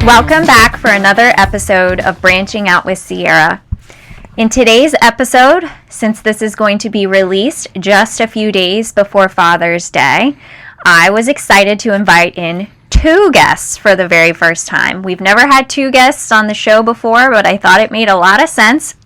Welcome back for another episode of Branching Out with Sierra. In today's episode, since this is going to be released just a few days before Father's Day, I was excited to invite in two guests for the very first time. We've never had two guests on the show before, but I thought it made a lot of sense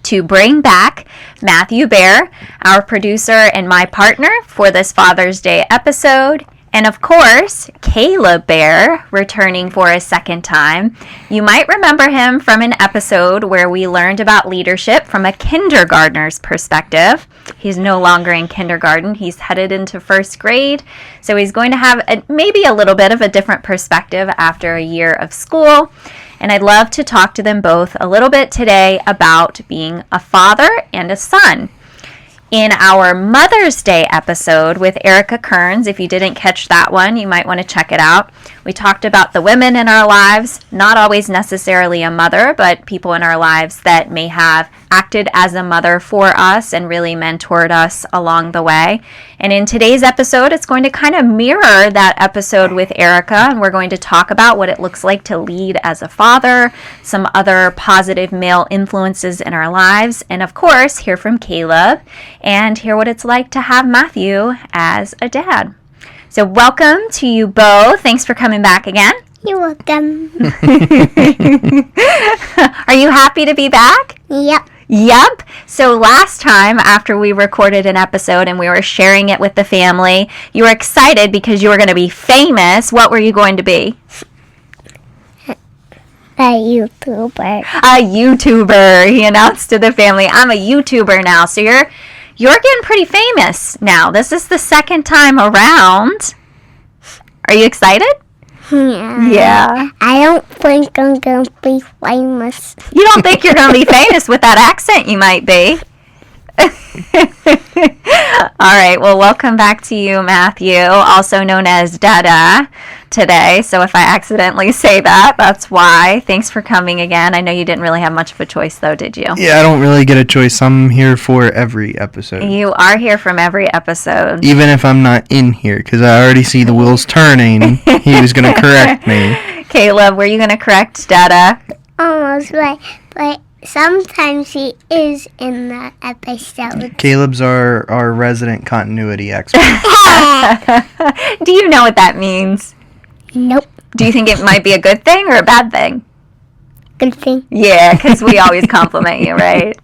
to bring back Matthew Bear, our producer and my partner for this Father's Day episode, and of course, Caleb Bear, returning for a second time. You might remember him from an episode where we learned about leadership from a kindergartner's perspective. He's no longer in kindergarten. He's headed into first grade, so he's going to have maybe a little bit of a different perspective after a year of school. And I'd love to talk to them both a little bit today about being a father and a son. In our Mother's Day episode with Erica Kearns, if you didn't catch that one, you might want to check it out. We talked about the women in our lives, not always necessarily a mother, but people in our lives that may have acted as a mother for us and really mentored us along the way. And in today's episode, it's going to kind of mirror that episode with Erica, and we're going to talk about what it looks like to lead as a father, some other positive male influences in our lives, and of course, hear from Caleb and hear what it's like to have Matthew as a dad. So welcome to you both. Thanks for coming back again. You're welcome. Are you happy to be back? Yep. So last time after we recorded an episode and we were sharing it with the family, you were excited because you were going to be famous. What were you going to be? A YouTuber. A YouTuber. He announced to the family, I'm a YouTuber now. So you're getting pretty famous now. This is the second time around. Are you excited? Yeah. I don't think I'm going to be famous. You don't think you're going to be famous with that accent? You might be. All right. Well, welcome back to you, Matthew, also known as Dada today. So if I accidentally say that, that's why. Thanks for coming again. I know you didn't really have much of a choice, though, did you? Yeah, I don't really get a choice. I'm here for every episode. You are here from every episode. Even if I'm not in here, because I already see the wheels turning. He was going to correct me. Caleb, were you going to correct Dada? Almost, but sometimes he is in the episode. Caleb's our resident continuity expert. Do you know what that means? Nope. Do you think it might be a good thing or a bad thing? Good thing. Yeah, because we always compliment you, right?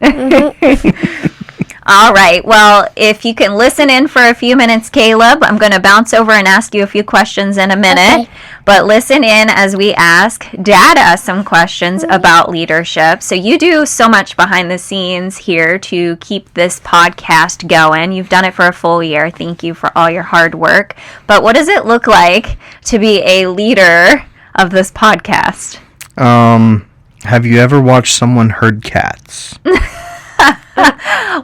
All right. Well, if you can listen in for a few minutes, Caleb, I'm going to bounce over and ask you a few questions in a minute. Okay. But listen in as we ask Dada some questions about leadership. So you do so much behind the scenes here to keep this podcast going. You've done it for a full year. Thank you for all your hard work. But what does it look like to be a leader of this podcast? Have you ever watched someone herd cats?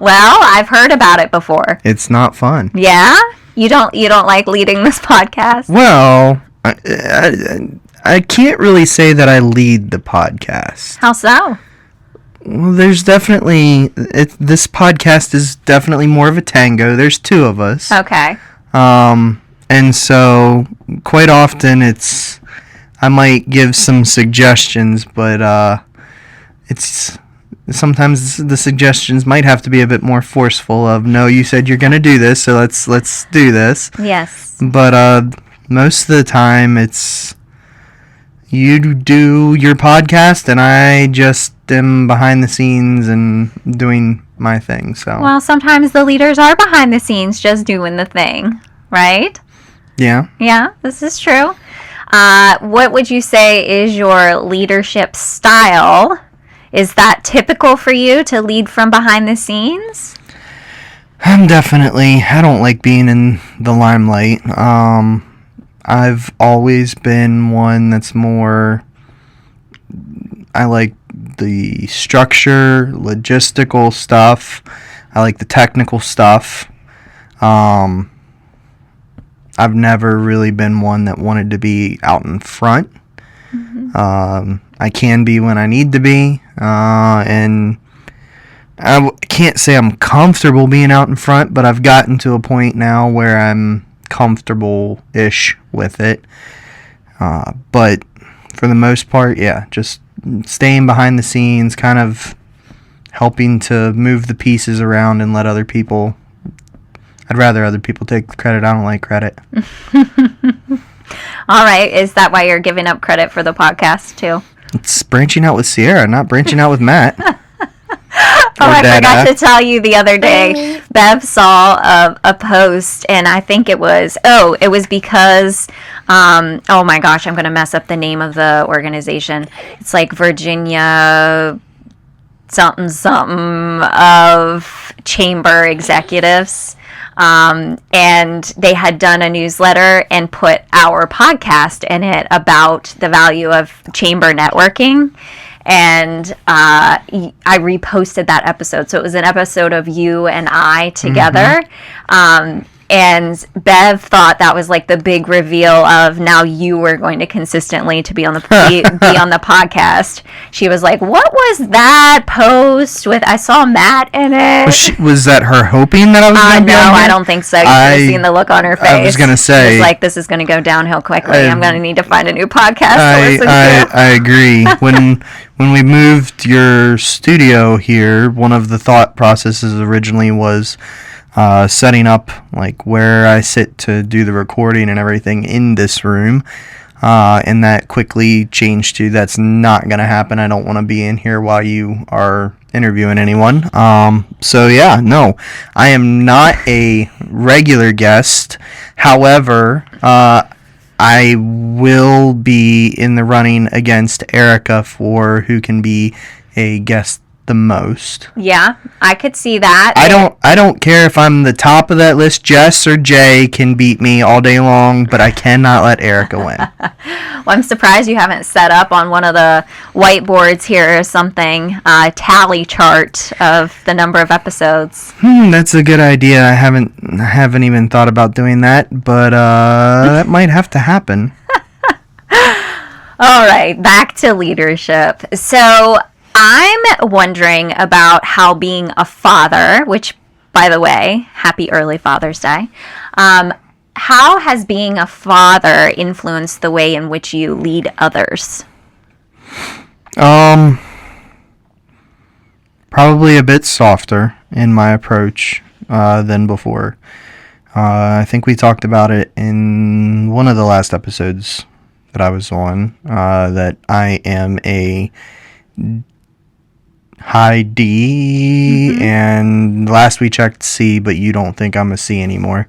Well, I've heard about it before. It's not fun. Yeah? You don't like leading this podcast? Well, I can't really say that I lead the podcast. How so? Well, there's definitely this podcast is definitely more of a tango. There's two of us. Okay. And so quite often I might give some suggestions, but it's sometimes the suggestions might have to be a bit more forceful of, no, you said you're going to do this, so let's do this. Yes. But most of the time it's you do your podcast and I just am behind the scenes and doing my thing. So well, sometimes the leaders are behind the scenes just doing the thing, right? Yeah. Yeah, this is true. What would you say is your leadership style? Is that typical for you to lead from behind the scenes? I don't like being in the limelight. I've always been one that's more, I like the structure, logistical stuff. I like the technical stuff. I've never really been one that wanted to be out in front. Mm-hmm. I can be when I need to be, and I can't say I'm comfortable being out in front, but I've gotten to a point now where I'm comfortable-ish with it. But for the most part, yeah, just staying behind the scenes, kind of helping to move the pieces around and let other people. I'd rather other people take the credit. I don't like credit. All right. Is that why you're giving up credit for the podcast too? It's branching out with Sierra, not branching out with Matt. I forgot to tell you the other day, Bev saw a post, and I think it was because, oh my gosh, I'm going to mess up the name of the organization. It's like Virginia something of chamber executives. And they had done a newsletter and put our podcast in it about the value of chamber networking. And I reposted that episode. So it was an episode of you and I together. And Bev thought that was like the big reveal of now you were going to consistently to be on the be on the podcast. She was like, "What was that post with? I saw Matt in it." Was that her hoping that I was going to be on here? I don't think so. You should have seen the look on her face. I was going to say, she was like, "This is going to go downhill quickly. I'm going to need to find a new podcast to listen to." I agree. When we moved your studio here, one of the thought processes originally was setting up like where I sit to do the recording and everything in this room, and that quickly changed to that's not gonna happen. I don't want to be in here while you are interviewing anyone. So yeah, no, I am not a regular guest. However, I will be in the running against Erica for who can be a guest the most. Yeah, I could see that. I don't care if I'm the top of that list. Jess or Jay can beat me all day long, but I cannot let Erica win. Well, I'm surprised you haven't set up on one of the whiteboards here or something, tally chart of the number of episodes. That's a good idea. I haven't even thought about doing that, but that might have to happen. All right, back to leadership. So I'm wondering about how being a father, which, by the way, happy early Father's Day, how has being a father influenced the way in which you lead others? Probably a bit softer in my approach than before. I think we talked about it in one of the last episodes that I was on, that I am a high D, and last we checked C, but you don't think I'm a C anymore.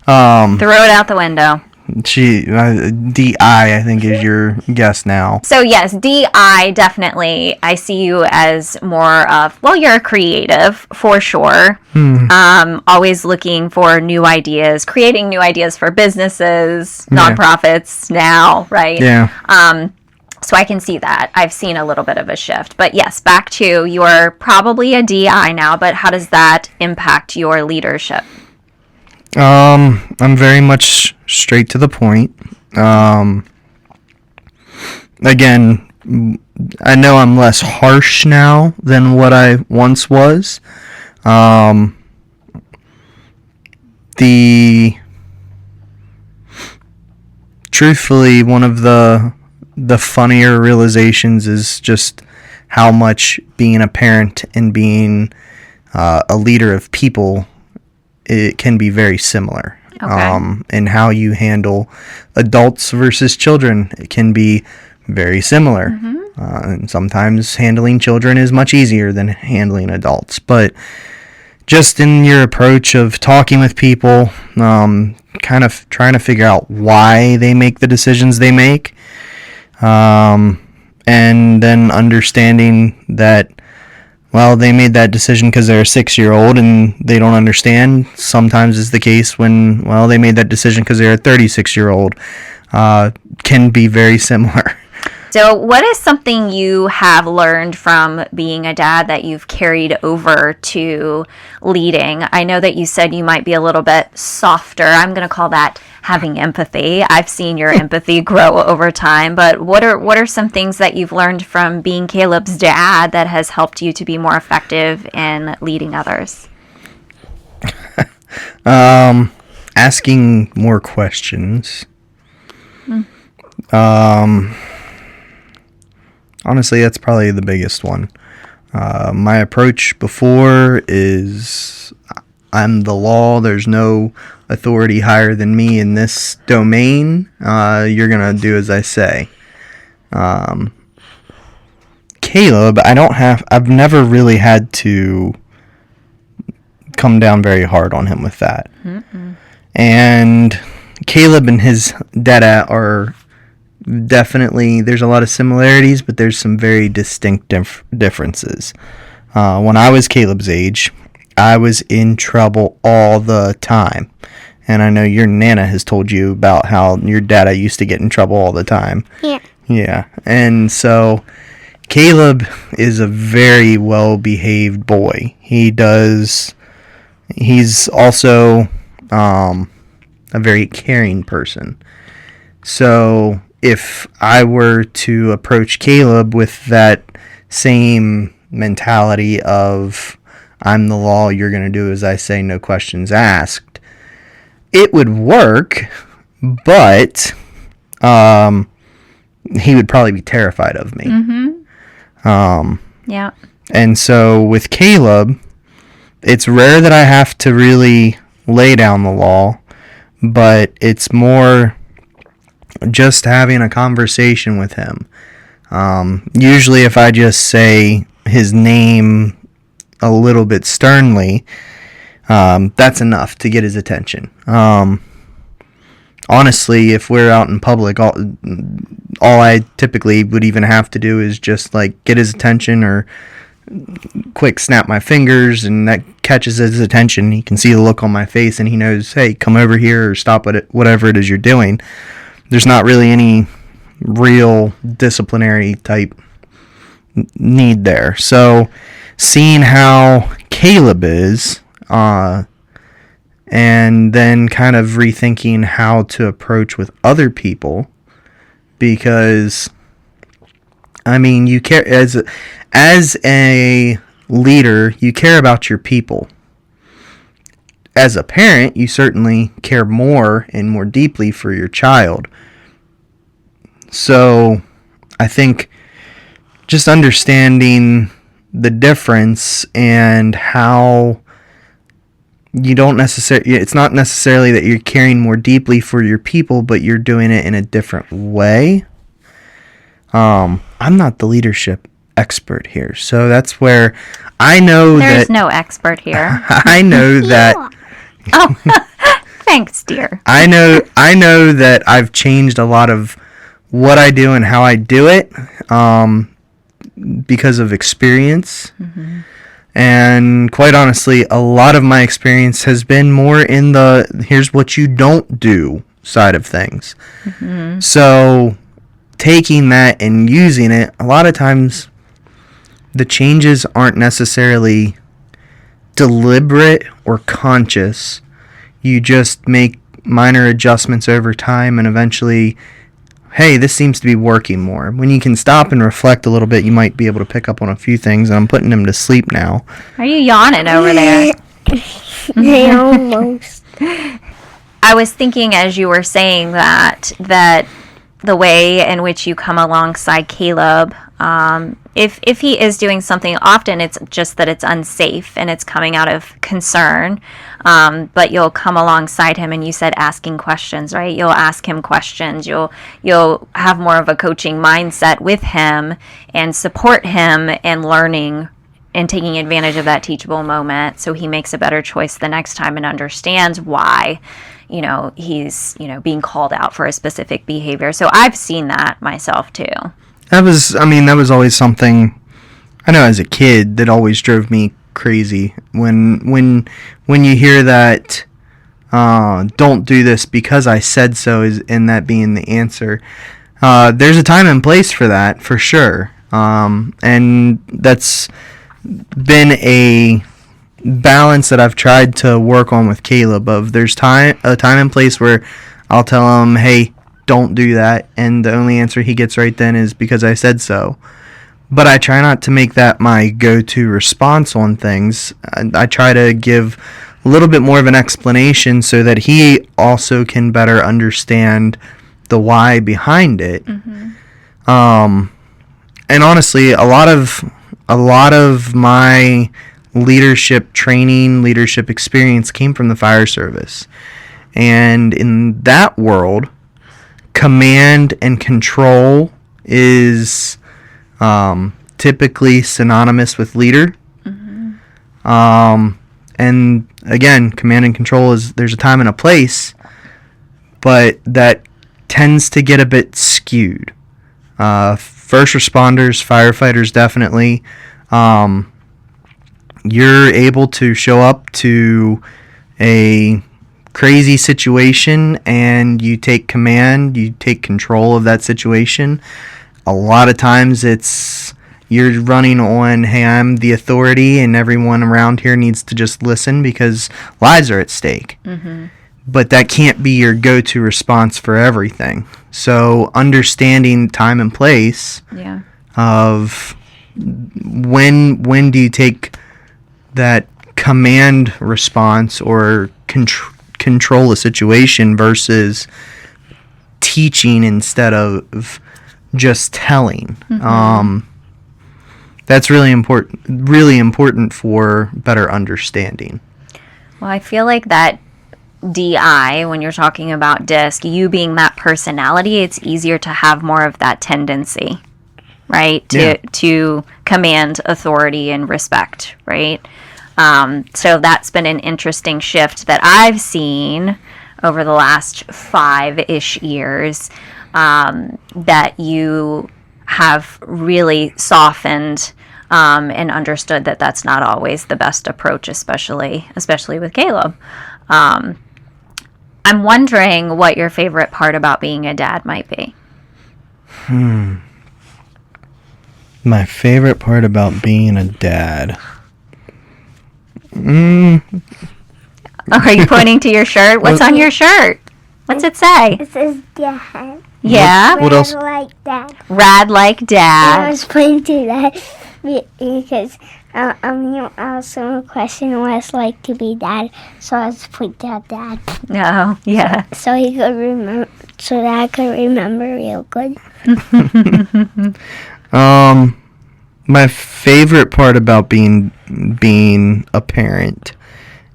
Throw it out the window. DI, I think, is your guess now. So yes, DI, definitely. I see you as more of, well, you're a creative, for sure. Always looking for new ideas, creating new ideas for businesses, nonprofits now, right? Yeah. So I can see that. I've seen a little bit of a shift. But yes, back to you're probably a DI now, but how does that impact your leadership? I'm very much straight to the point. Again, I know I'm less harsh now than what I once was. Truthfully, one of the funnier realizations is just how much being a parent and being a leader of people, it can be very similar. Okay. And how you handle adults versus children, it can be very similar. And sometimes handling children is much easier than handling adults. But just in your approach of talking with people, kind of trying to figure out why they make the decisions they make, and then understanding that, well, they made that decision because they're a 6-year-old and they don't understand. Sometimes is the case when, well, they made that decision because they're a 36-year-old. Can be very similar. So what is something you have learned from being a dad that you've carried over to leading? I know that you said you might be a little bit softer. I'm going to call that having empathy. I've seen your empathy grow over time, but what are some things that you've learned from being Caleb's dad that has helped you to be more effective in leading others? Asking more questions. Honestly, that's probably the biggest one. My approach before is I'm the law. There's no authority higher than me in this domain. You're going to do as I say. Caleb, I've never really had to come down very hard on him with that. Mm-mm. And Caleb and his dada are definitely, there's a lot of similarities, but there's some very distinct differences. When I was Caleb's age, I was in trouble all the time. And I know your Nana has told you about how your dada used to get in trouble all the time. Yeah. Yeah. And so Caleb is a very well-behaved boy. He's also a very caring person. So if I were to approach Caleb with that same mentality of I'm the law, you're going to do as I say, no questions asked, it would work, but he would probably be terrified of me. Mm-hmm. Yeah. And so with Caleb, it's rare that I have to really lay down the law, but it's more just having a conversation with him. Usually if I just say his name a little bit sternly, that's enough to get his attention. Honestly, if we're out in public, all I typically would even have to do is just like get his attention or quick snap my fingers, and that catches his attention. He can see the look on my face and he knows, hey, come over here or stop whatever it is you're doing. There's not really any real disciplinary type need there. So seeing how Caleb is, and then kind of rethinking how to approach with other people, because I mean, you care as a leader, you care about your people. As a parent, you certainly care more and more deeply for your child. So I think just understanding the difference and how it's not necessarily that you're caring more deeply for your people, but you're doing it in a different way. I'm not the leadership expert here, so that's where I know there's no expert here. I know that. Oh, thanks, dear. I know that I've changed a lot of what I do and how I do it, because of experience. Mm-hmm. And quite honestly, a lot of my experience has been more in the here's what you don't do side of things. Mm-hmm. So taking that and using it, a lot of times the changes aren't necessarily deliberate or conscious. You just make minor adjustments over time, and eventually, hey, this seems to be working more. When you can stop and reflect a little bit, you might be able to pick up on a few things, and I'm putting him to sleep now. Are you yawning over there? Almost. I was thinking as you were saying that the way in which you come alongside Caleb, if he is doing something, often it's just that it's unsafe and it's coming out of concern, but you'll come alongside him, and you said asking questions, right? You'll ask him questions. You'll have more of a coaching mindset with him and support him in learning and taking advantage of that teachable moment, so he makes a better choice the next time and understands why he's being called out for a specific behavior. So I've seen that myself too. That was always something I know as a kid that always drove me crazy. When you hear that, don't do this because I said so, and that being the answer. There's a time and place for that, for sure. And that's been a balance that I've tried to work on with Caleb. There's a time and place where I'll tell him, hey, don't do that, and the only answer he gets right then is because I said so. But I try not to make that my go-to response on things. I try to give a little bit more of an explanation so that he also can better understand the why behind it. Mm-hmm. and honestly, a lot of my leadership training, leadership experience came from the fire service. And in that world, command and control is typically synonymous with leader. And again, command and control is, there's a time and a place, but that tends to get a bit skewed. First responders, firefighters, definitely. You're able to show up to a crazy situation and you take command, you take control of that situation. A lot of times you're running on, hey, I'm the authority and everyone around here needs to just listen because lives are at stake. But that can't be your go-to response for everything. So understanding time and place of when do you take that command response or control a situation versus teaching instead of just telling. That's really important for better understanding. Well, I feel like that DI, when you're talking about DISC, you being that personality, it's easier to have more of that tendency, right? To command authority and respect, right? So that's been an interesting shift that I've seen over the last 5-ish years, that you have really softened and understood that that's not always the best approach, especially with Caleb. I'm wondering what your favorite part about being a dad might be. My favorite part about being a dad. Are you pointing to your shirt? What's on your shirt? What's it say? It says dad. Yeah. What else? Like dad. Rad like I dad. was pointing to that because you asked some question what it's like to be dad, so I was pointing at dad. Oh, yeah. So he could remember, so that I could remember real good. My favorite part about being a parent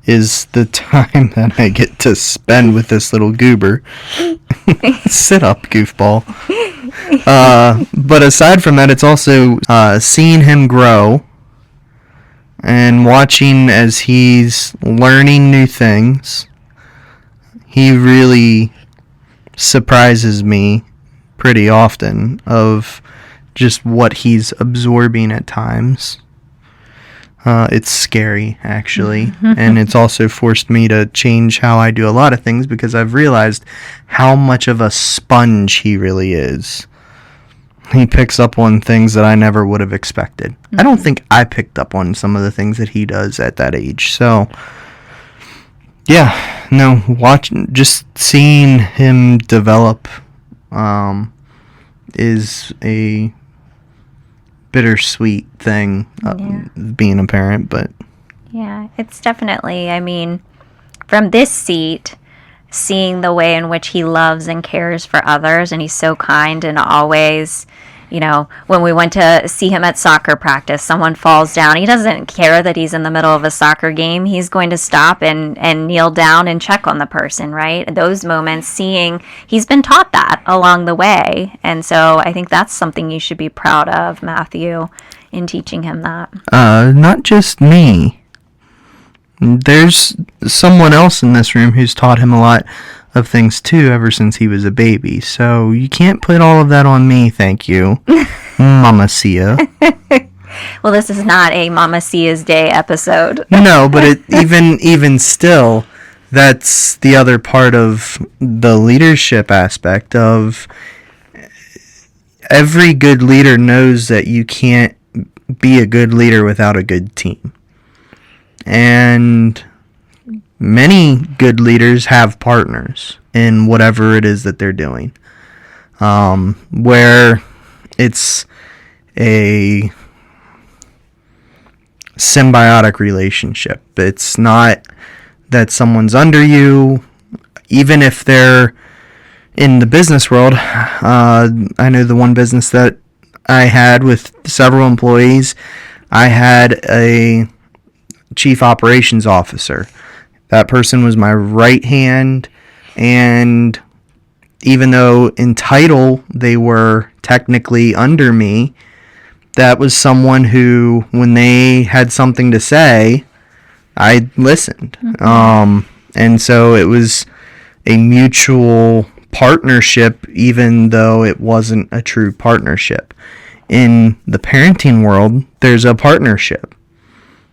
is the time that I get to spend with this little goober. Sit up, goofball. But aside from that, it's also seeing him grow and watching as he's learning new things. He really surprises me pretty often of just what he's absorbing at times. It's scary, actually, and it's also forced me to change how I do a lot of things because I've realized how much of a sponge he really is. He picks up on things that I never would have expected. I don't think I picked up on some of the things that he does at that age. So, yeah, no, just seeing him develop is a bittersweet thing, being a parent, but Yeah, it's definitely, I mean, from this seat, seeing the way in which he loves and cares for others, and he's so kind and always, when we went to see him at soccer practice, someone falls down. He doesn't care that he's in the middle of a soccer game. He's going to stop and kneel down and check on the person, right? Those moments, he's been taught that along the way. And so I think that's something you should be proud of, Matthew, in teaching him that. Not just me. There's someone else in this room who's taught him a lot of things too ever since he was a baby. So you can't put all of that on me, thank you, Mama Sia. Well, this is not a Mama Sia's Day episode. No, but even still, that's the other part of the leadership aspect of every good leader knows that you can't be a good leader without a good team. And many good leaders have partners in whatever it is that they're doing, where it's a symbiotic relationship. It's not that someone's under you, even if they're in the business world. I know the one business that I had with several employees, I had a chief operations officer. That person was my right hand, and even though in title they were technically under me, that was someone who, when they had something to say, I listened. And so it was a mutual partnership, even though it wasn't a true partnership. In the parenting world, there's a partnership,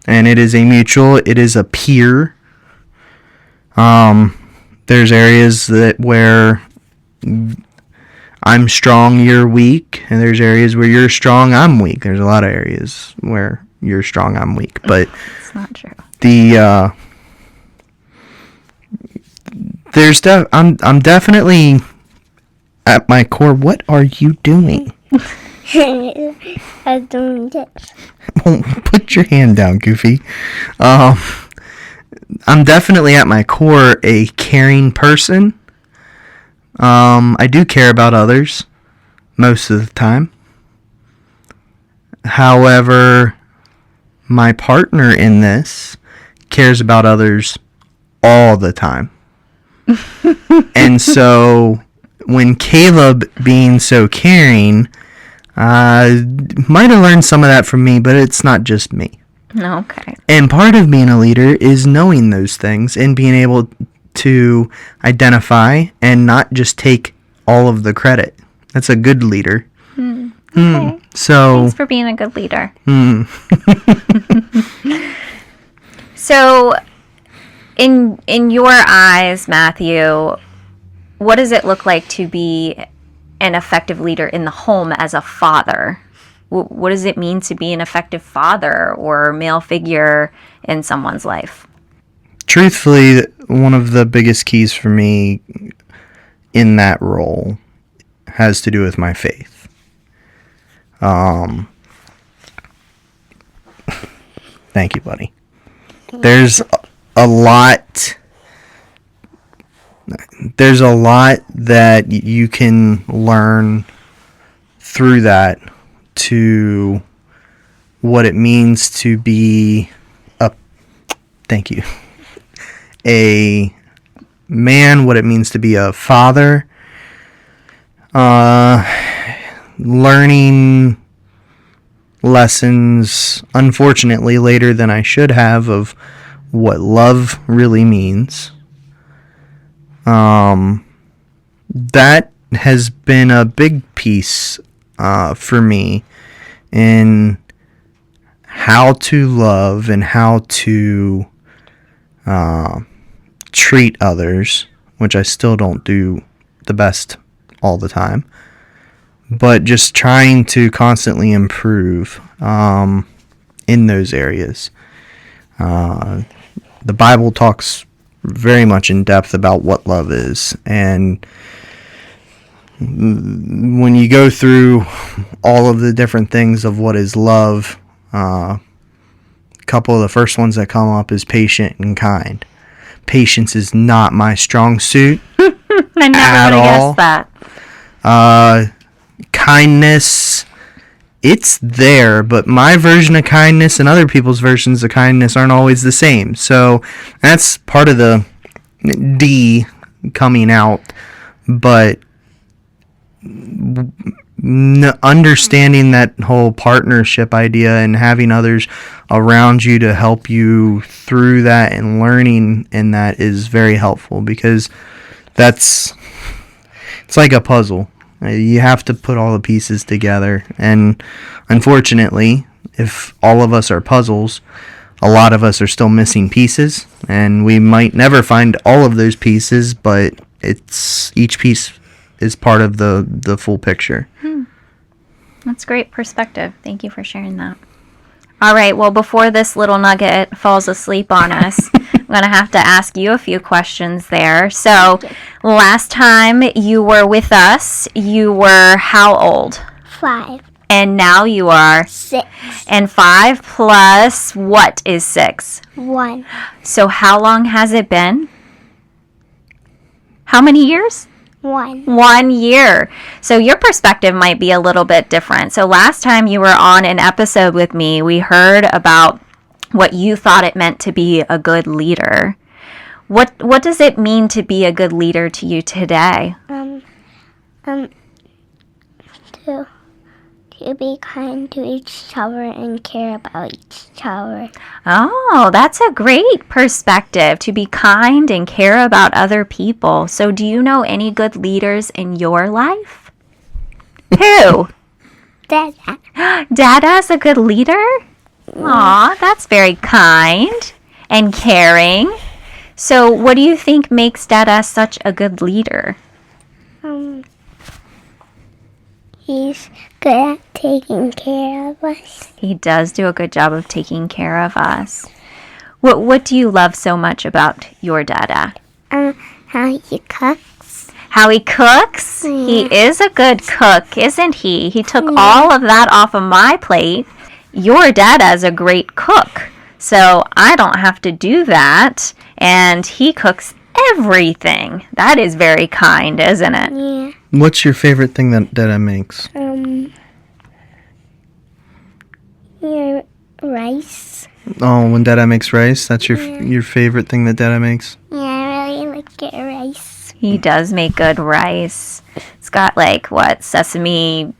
and it is a mutual, it is a peer. There's areas where I'm strong, you're weak, and there's areas where you're strong, I'm weak. There's a lot of areas where you're strong, I'm weak, but it's not true. I'm definitely at my core. What are you doing? I'm doing this. Put your hand down, Goofy. I'm definitely at my core a caring person. I do care about others most of the time. However, my partner in this cares about others all the time. And so when Caleb being so caring, might have learned some of that from me, but it's not just me. Okay. And part of being a leader is knowing those things and being able to identify and not just take all of the credit. That's a good leader. Okay. So thanks for being a good leader. So, in your eyes, Matthew, what does it look like to be an effective leader in the home as a father? What does it mean to be an effective father or male figure in someone's life? Truthfully, one of the biggest keys for me in that role has to do with my faith. Thank you, buddy. There's a lot that you can learn through that to what it means to be a man, what it means to be a father, learning lessons, unfortunately, later than I should have, of what love really means. That has been a big piece for me in how to love and how to treat others, which I still don't do the best all the time, but just trying to constantly improve in those areas. The Bible talks very much in depth about what love is, and when you go through all of the different things of what is love, a couple of the first ones that come up is patient and kind. Patience is not my strong suit. I never would have guessed that. Kindness, it's there, but my version of kindness and other people's versions of kindness aren't always the same. So that's part of the D coming out. But understanding that whole partnership idea and having others around you to help you through that and learning in that is very helpful, because it's like a puzzle. You have to put all the pieces together, and unfortunately, if all of us are puzzles, a lot of us are still missing pieces, and we might never find all of those pieces, but each piece is part of the full picture. That's great perspective. Thank you for sharing that. All right, well, before this little nugget falls asleep on us, I'm going to have to ask you a few questions there. So, last time you were with us, you were how old? 5. And now you are? 6. And 5 plus what is 6? 1. So, how long has it been? How many years? 1 year. So your perspective might be a little bit different. So last time you were on an episode with me, we heard about what you thought it meant to be a good leader. What does it mean to be a good leader to you today? To be kind to each other and care about each other. Oh, that's a great perspective, to be kind and care about other people. So do you know any good leaders in your life? Who? Dada. Dada's a good leader? Aw, that's very kind and caring. So what do you think makes Dada such a good leader? He's good at taking care of us. He does do a good job of taking care of us. What do you love so much about your Dada? How he cooks. How he cooks? Yeah. He is a good cook, isn't he? He took all of that off of my plate. Your Dada is a great cook, so I don't have to do that, and he cooks everything. That is very kind, isn't it? Yeah. What's your favorite thing that Dada makes? Your rice. Oh, when Dada makes rice, that's your favorite thing that Dada makes? Yeah, I really like your rice. He does make good rice. It's got sesame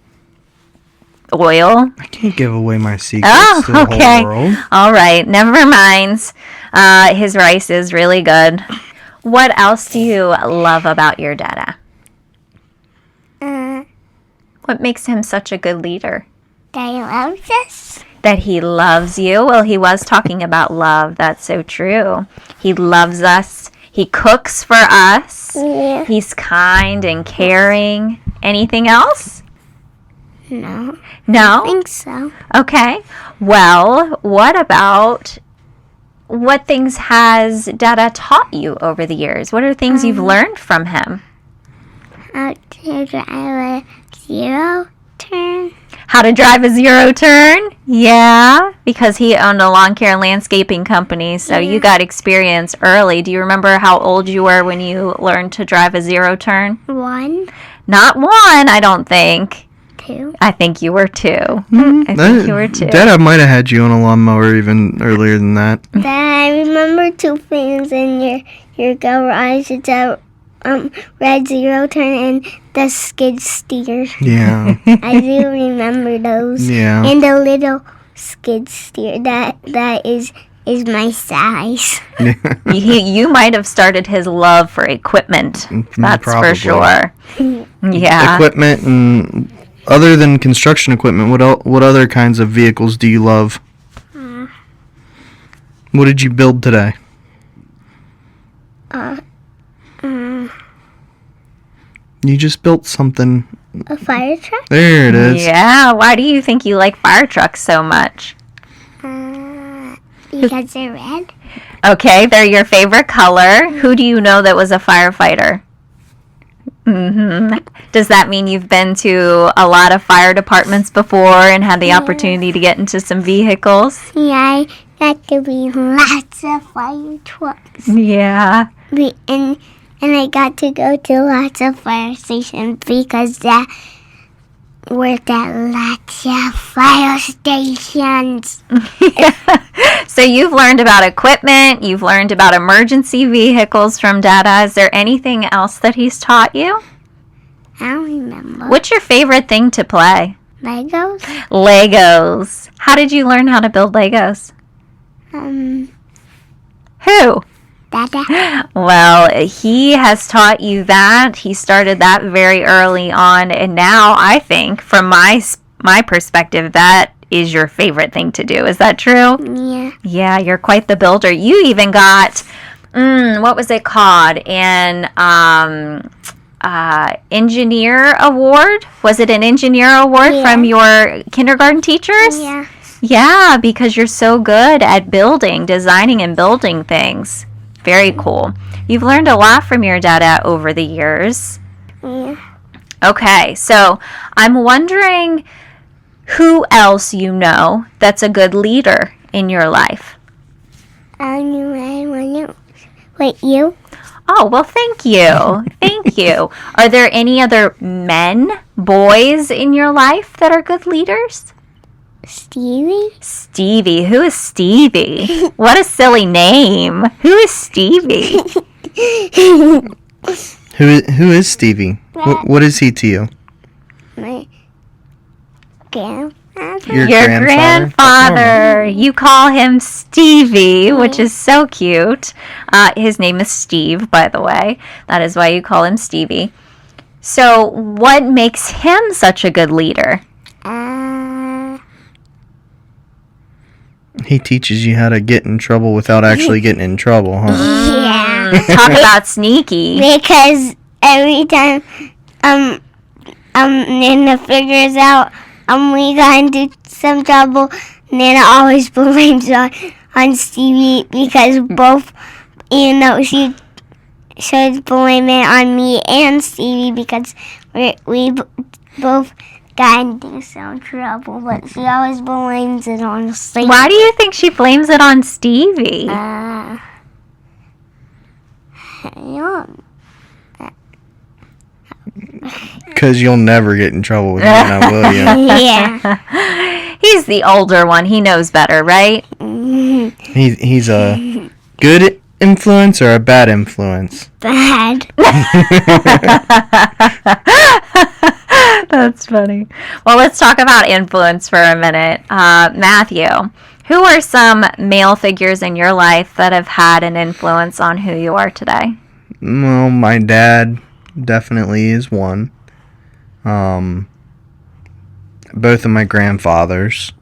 oil? I can't give away my secrets to the okay. whole world. All right, never mind. His rice is really good. What else do you love about your Dada? What makes him such a good leader? That he loves us. That he loves you? Well, he was talking about love. That's so true. He loves us. He cooks for us. Yeah. He's kind and caring. Anything else? No. No? I think so. Okay. Well, what things has Dada taught you over the years? What are things you've learned from him? How to drive a zero turn. How to drive a zero turn? Yeah, because he owned a lawn care and landscaping company, so you got experience early. Do you remember how old you were when you learned to drive a zero turn? 1, Not 1, I don't think. 2. I think you were 2. I think you were 2. Dada might have had you on a lawnmower even earlier than that. Dad, I remember 2 things in your garage. It's a red zero turn and the skid steer. Yeah. I do remember those. Yeah. And the little skid steer that is my size. You might have started his love for equipment. That's Probably. for sure. Yeah. Equipment, and other than construction equipment, what other kinds of vehicles do you love? What did you build today? You just built something. A fire truck? There it is. Yeah. Why do you think you like fire trucks so much? Because they're red. Okay, they're your favorite color. Who do you know that was a firefighter? Does that mean you've been to a lot of fire departments before and had the opportunity to get into some vehicles? Yeah, I got to be lots of fire trucks. Yeah. And I got to go to lots of fire stations because that worked at lots of fire stations. So you've learned about equipment, you've learned about emergency vehicles from Dada. Is there anything else that he's taught you? I don't remember. What's your favorite thing to play? Legos? Legos. How did you learn how to build Legos? Who? Dada. Well, he has taught you that. He started that very early on, and now I think, from my perspective, that is your favorite thing to do. Is that true? Yeah. Yeah, you're quite the builder. You even got, what was it called? An engineer award? Was it an engineer award from your kindergarten teachers? Yeah. Yeah, because you're so good at designing and building things. Very cool. You've learned a lot from your Dada over the years. Yeah. Okay, so I'm wondering who else you know that's a good leader in your life. Wait, you? Oh, well, thank you. Thank you. Are there any other boys in your life that are good leaders? Stevie? Stevie. Who is Stevie? What a silly name. Who is Stevie? Who is Stevie? What is he to you? My grandfather. Your grandfather. You call him Stevie, which is so cute. His name is Steve, by the way. That is why you call him Stevie. So, what makes him such a good leader? He teaches you how to get in trouble without actually getting in trouble, huh? Yeah. Talk about sneaky. Because every time Nana figures out we got into some trouble, Nana always blames on Stevie because both, she should blame it on me and Stevie because we both got into some trouble, but she always blames it on Stevie. Why do you think she blames it on Stevie? Because you'll never get in trouble with Nana, will you? Yeah. He's the older one. He knows better, right? He's a good influence or a bad influence? Bad. That's funny. Well, let's talk about influence for a minute. Matthew, who are some male figures in your life that have had an influence on who you are today? Well, my dad definitely is one. Both of my grandfathers.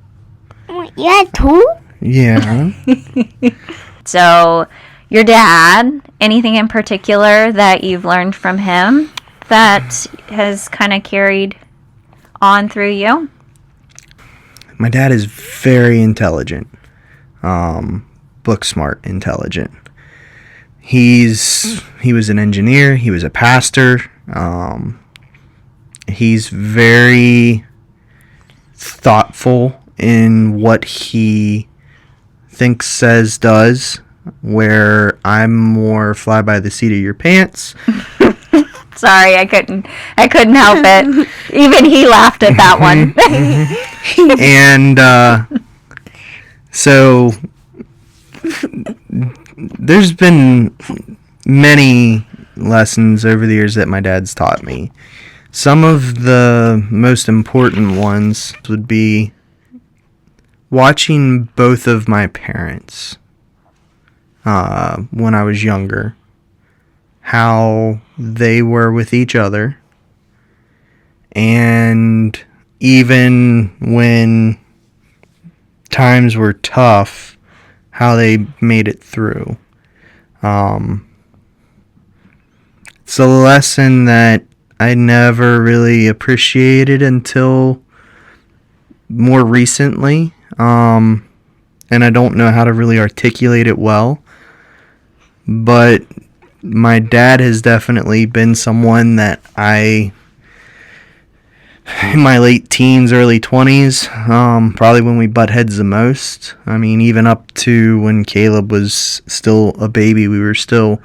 You had two? Yeah. So, your dad, anything in particular that you've learned from him that has kind of carried on through you? My dad is very intelligent. Book smart, intelligent. He was an engineer. He was a pastor. He's very thoughtful in what he thinks, says, does, where I'm more fly by the seat of your pants. Sorry, I couldn't help it. Even he laughed at that one. And so there's been many lessons over the years that my dad's taught me. Some of the most important ones would be watching both of my parents when I was younger, how they were with each other, and even when times were tough, how they made it through. It's a lesson that I never really appreciated until more recently, and I don't know how to really articulate it well, but my dad has definitely been someone that in my late teens, early 20s, probably when we butt heads the most. I mean, even up to when Caleb was still a baby, we were still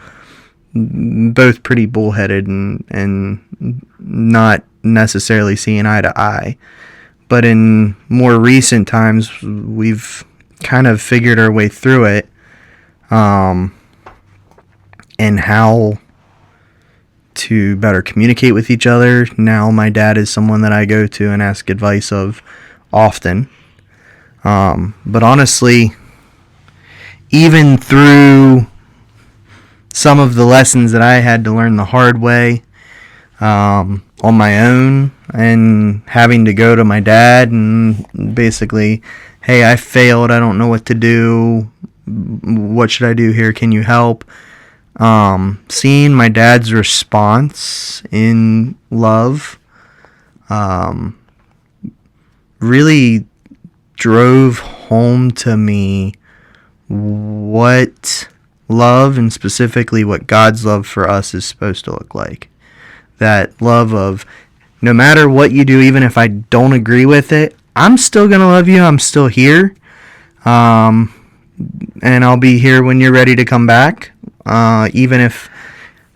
both pretty bullheaded and not necessarily seeing eye to eye. But in more recent times, we've kind of figured our way through it, and how to better communicate with each other. Now my dad is someone that I go to and ask advice of often. But honestly, even through some of the lessons that I had to learn the hard way, on my own, and having to go to my dad and basically, hey, I failed, I don't know what to do, what should I do here, can you help? Seeing my dad's response in love really drove home to me what love, and specifically what God's love for us, is supposed to look like. That love of, no matter what you do, even if I don't agree with it, I'm still going to love you, I'm still here, and I'll be here when you're ready to come back. Even if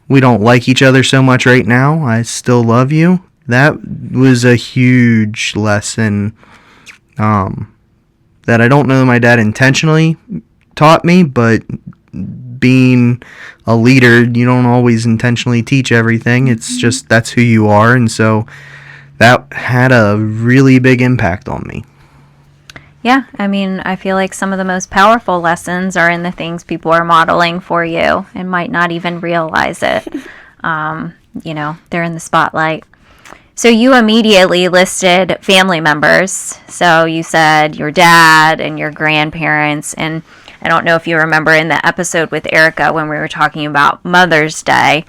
we don't like each other so much right now. I still love you. That was a huge lesson that I don't know my dad intentionally taught me, but being a leader, you don't always intentionally teach everything. It's just that's who you are, and so that had a really big impact on me. Yeah, I mean, I feel like some of the most powerful lessons are in the things people are modeling for you and might not even realize it. They're in the spotlight. So you immediately listed family members. So you said your dad and your grandparents. And I don't know if you remember in the episode with Erica when we were talking about Mother's Day,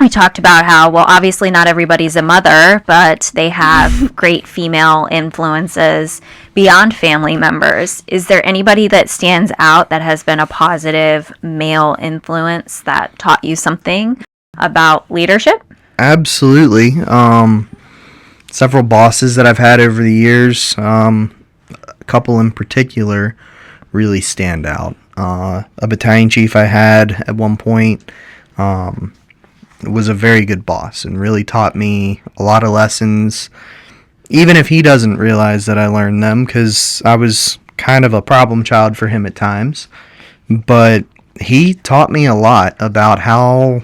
we talked about how, well, obviously not everybody's a mother, but they have great female influences beyond family members. Is there anybody that stands out that has been a positive male influence that taught you something about leadership? Absolutely. Several bosses that I've had over the years, a couple in particular, really stand out. A battalion chief I had at one point was a very good boss and really taught me a lot of lessons, even if he doesn't realize that I learned them, because I was kind of a problem child for him at times. But he taught me a lot about how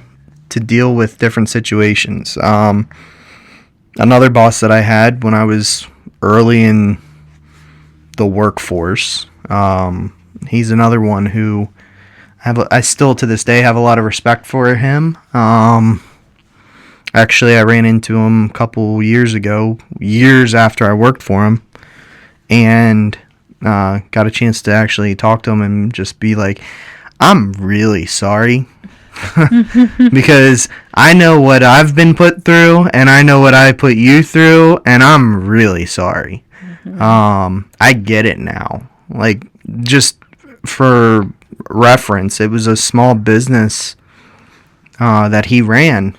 to deal with different situations. Another boss that I had when I was early in the workforce, he's another one who I still to this day have a lot of respect for him. Actually, I ran into him a couple years ago, years after I worked for him, and got a chance to actually talk to him and just be like, I'm really sorry. Because I know what I've been put through, and I know what I put you through, and I'm really sorry. I get it now. Like, just for reference, it was a small business that he ran,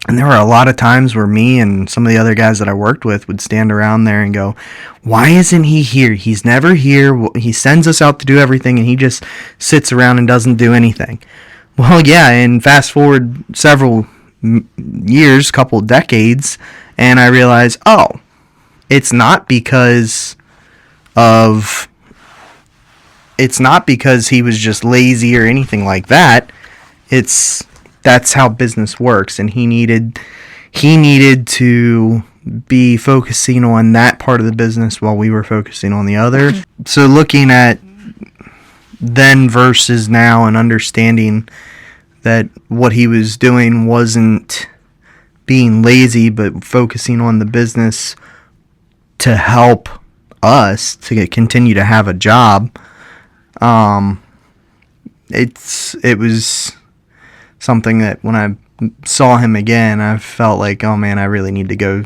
and there were a lot of times where me and some of the other guys that I worked with would stand around there and go, why isn't he here? He's never here. He sends us out to do everything, and he just sits around and doesn't do anything. Well, yeah, and fast forward several years, couple decades, and I realized, oh, it's not because he was just lazy or anything like that. That's how business works, and he needed to be focusing on that part of the business while we were focusing on the other. So looking at then versus now and understanding that what he was doing wasn't being lazy but focusing on the business to help us to continue to have a job. It was something that when I saw him again, I felt like, oh man, I really need to go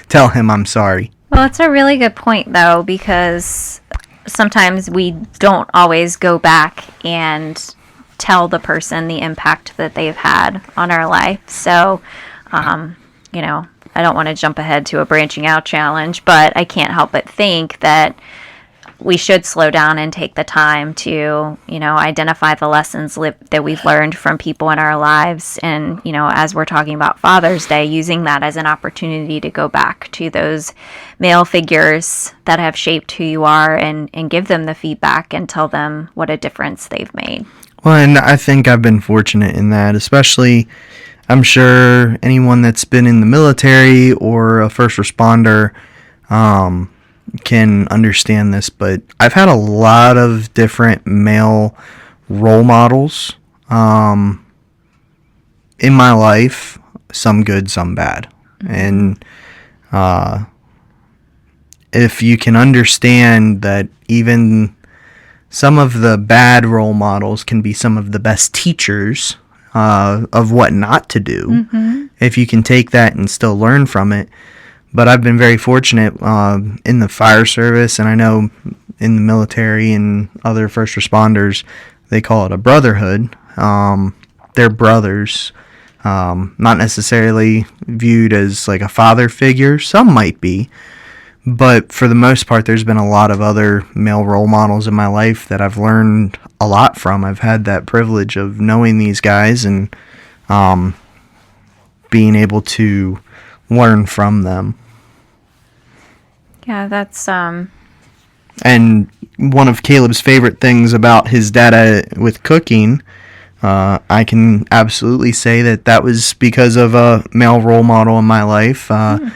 tell him I'm sorry. Well, it's a really good point, though, because sometimes we don't always go back and tell the person the impact that they've had on our life. So, I don't want to jump ahead to a branching out challenge, but I can't help but think that we should slow down and take the time to, identify the lessons that we've learned from people in our lives. And, as we're talking about Father's Day, using that as an opportunity to go back to those male figures that have shaped who you are and give them the feedback and tell them what a difference they've made. Well, and I think I've been fortunate in that, especially I'm sure anyone that's been in the military or a first responder can understand this, but I've had a lot of different male role models in my life, some good, some bad. And if you can understand that even some of the bad role models can be some of the best teachers of what not to do, if you can take that and still learn from it. But I've been very fortunate in the fire service, and I know in the military and other first responders, they call it a brotherhood. They're brothers, not necessarily viewed as like a father figure. Some might be, But for the most part, there's been a lot of other male role models in my life that I've learned a lot from. I've had that privilege of knowing these guys and being able to learn from them. Yeah, that's And one of Caleb's favorite things about his dad with cooking, I can absolutely say that was because of a male role model in my life. One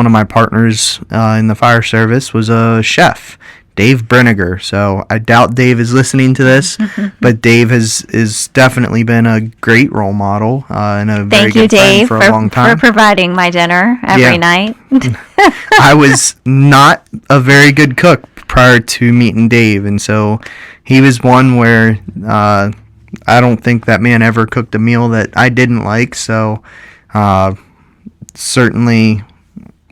of my partners in the fire service was a chef, Dave Brenniger. So I doubt Dave is listening to this, but Dave has definitely been a great role model and a very Thank you, good friend Dave, for a long time. for providing my dinner every night. I was not a very good cook prior to meeting Dave, and so he was one where I don't think that man ever cooked a meal that I didn't like. So certainly